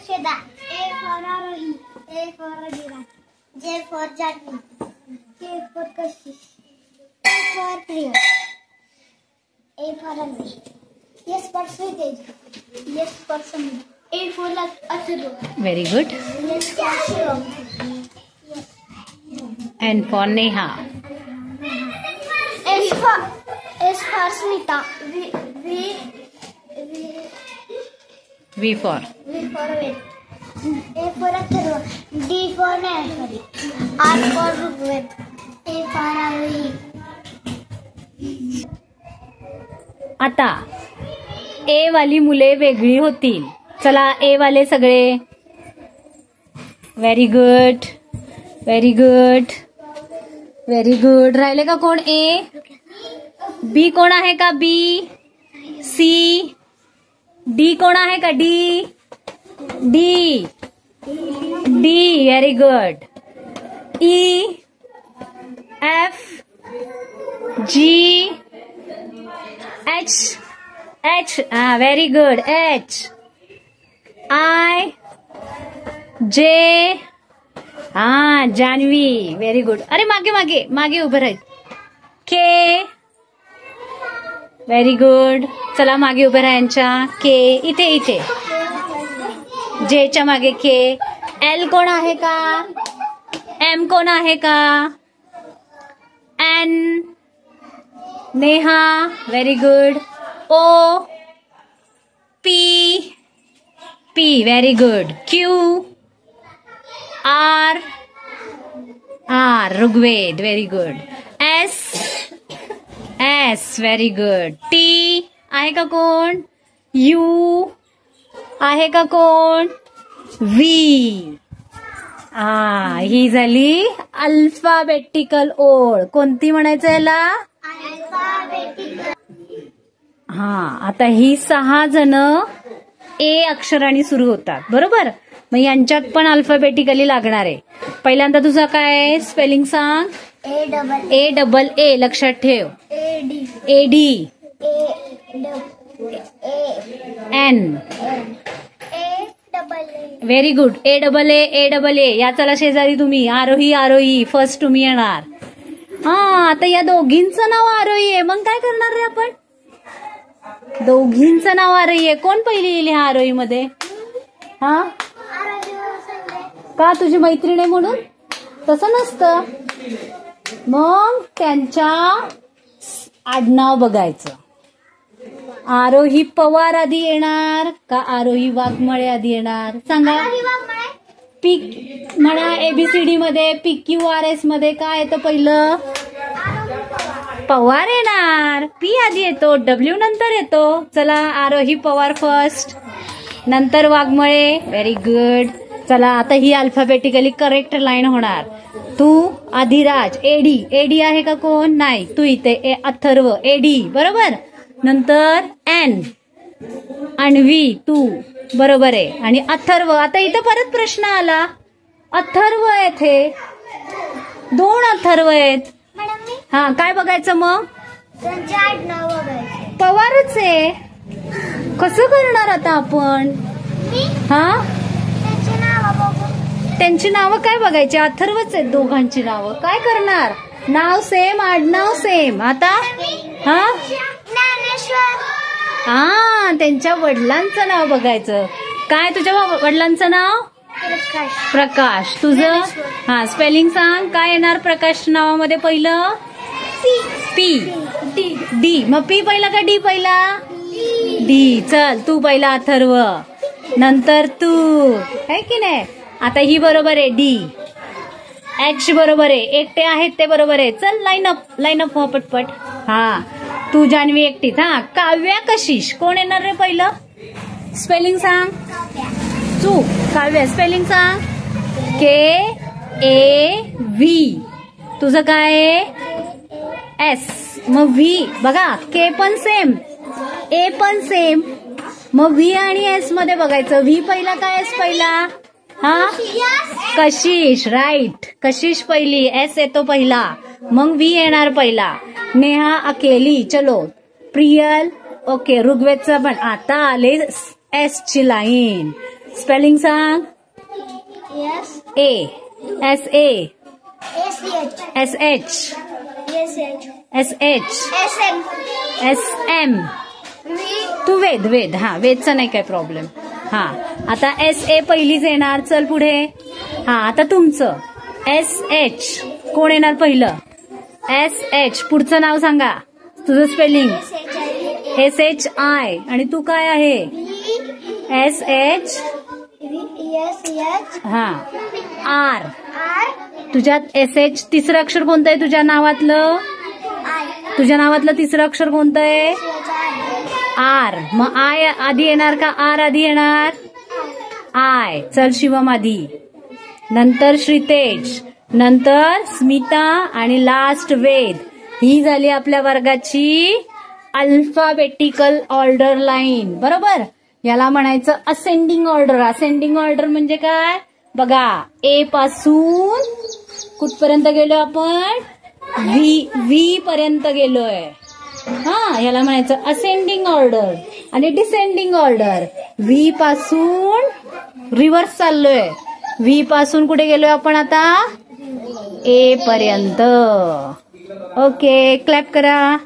Akshada. A for Arohi. A for Adira. J for Janvi. K for Kashish. A for Priya. A for Anvi. S for Sritej. S for Samir. A for Atharva. Very good. S for Shivam. And for Neha. S for Smita. V for V for Ved. A for Atharva. D for Nayashwari. R for Rugved. A for Arohi. आता ए वाली मुले वेगळी होतील. चला ए वाले सगळे. Very good, very good, very good. राहिले का कोण? ए. बी कोण आहे का? बी. सी. डी कोण आहे का? D. D. D. Very good. E. F. G. H. H. Very good. H. I. J. Janhavi. Very good. अरे मागे मागे मागे उभं राहील. के. Very good. चला मागे उभं राहायच्या. के. इथे इथे. जेच्या मागे के. एल कोण आहे का? एम कोण आहे का? N. Neha. Very good. O. P. P. Very good. Q. R. R. Rigved. Very good. S. S. Very good. T आहे का कोण? यू आहे का कोण? व्ही. ही झाली अल्फाबेटिकल ओळ. कोणती म्हणायचं याला? आता ही 6 जण ए अक्षराने सुरू होतात, बरोबर? मग यांच्यात पण अल्फाबेटिकली लागणार आहे. पहिल्यांदा तुझा काय स्पेलिंग सांग? A double A. लक्षात ठेव. A D. N. Very good. A double A. A double A. या चला शेजारी तुम्ही. आरोही आरोही. फर्स्ट तुम्ही येणार. आता या दोघींचं नाव आरोही आहे. मग काय करणार रे आपण? दोघींचं नाव आरोही आहे. कोण पहिली येईल ह्या आरोही मध्ये? का तुझी मैत्रीण आहे म्हणून? तसं नसतं. मग त्यांच्या आडनाव बघायचं. आरोही पवार आधी येणार का आरोही वाघमळे आधी येणार? सांगा. पीक म्हणा. एबीसीडी मध्ये PQRS मध्ये काय येतं पहिलं? पवार येणार. पी आधी येतो. डब्ल्यू नंतर येतो. चला आरोही पवार फर्स्ट, नंतर वाघमळे. Very good. चला आता ही अल्फाबेटिकली करेक्ट लाईन होणार. तू आधिराज. एडी. एडी आहे का कोण? नाही. तू इथे. अथर्व. एडी. बरोबर. नंतर एन. अन्वी. तू. बरोबर आहे. आणि अथर्व. आता इथं परत प्रश्न आला. अथर्व येथे 2 अथर्व आहेत. काय बघायचं मग? पवारच आहे. कसं करणार आता आपण? त्यांची नावं काय बघायची? अथर्वच आहेत दोघांची नावं. काय करणार? नाव सेम, आडनाव सेम. आता त्यांच्या वडिलांचं नाव बघायचं. काय तुझ्या वडिलांचं नाव? प्रकाश. तुझं? स्पेलिंग सांग. काय येणार प्रकाश नावामध्ये पहिलं? पी. डी. मग पी पहिला का डी पहिला? डी. चल तू पहिला अथर्व, नंतर तू. है की नाही? आता ही बरोबर आहे. डी. एच बरोबर आहे. एकटे आहेत ते बरोबर आहे. चल लाईन अप हो पटपट. तू जान्हवी एकटीच. काव्या कशिश. कोण येणार रे पहिलं? स्पेलिंग सांग. तू काव्या. स्पेलिंग सांग. KAV. तुझं काय आहे? S. मग व्ही. बघा के पण सेम, ए पण सेम. मग व्ही आणि एस मध्ये बघायचं. व्ही पहिला का एस पहिला? कशिश. राईट. कशिश पहिली. एस येतो पहिला. मग व्ही येणार पहिला. नेहा अकेली. चलो. प्रियल. ओके. ऋग्वेदचा पण. आता आले एस ची लाईन. स्पेलिंग सांग. S A S A S H S H S H S H S M S M. V तू वेद हा वेदचा नाही काय प्रॉब्लेम. हा आता एस ए पहिलीच येणार. चल पुढे. हा आता तुमचं एस एच कोण येणार पहिलं. एस एच पुढचं नाव सांगा तुझं spelling. S H I S H I आणि तू काय आहे. V S H S H हा आर. R तुझ्यात एस एच तिसरं अक्षर कोणतं आहे तुझ्या नावातलं. I तुझ्या नावातलं तिसरं अक्षर कोणतं आहे. S H R R. मग आय आधी येणार का आर आधी येणार. आय. चल शिवम आधी, नंतर श्रीतेज, नंतर स्मिता आणि लास्ट वेद. ही झाली आपल्या वर्गाची अल्फाबेटिकल ऑर्डर लाईन. बरोबर. याला म्हणायचं असेंडिंग ऑर्डर. असेंडिंग ऑर्डर म्हणजे काय बघा. ए पासून कुठपर्यंत गेलो आपण. व्ही पर्यंत गेलोय. हा याला म्हणायचं असेंडिंग ऑर्डर. आणि डिसेंडिंग ऑर्डर. व्ही पासून रिव्हर्स चाललोय. व्ही पासून कुठे गेलोय आपण आता ए पर्यंत. ओके क्लॅप करा.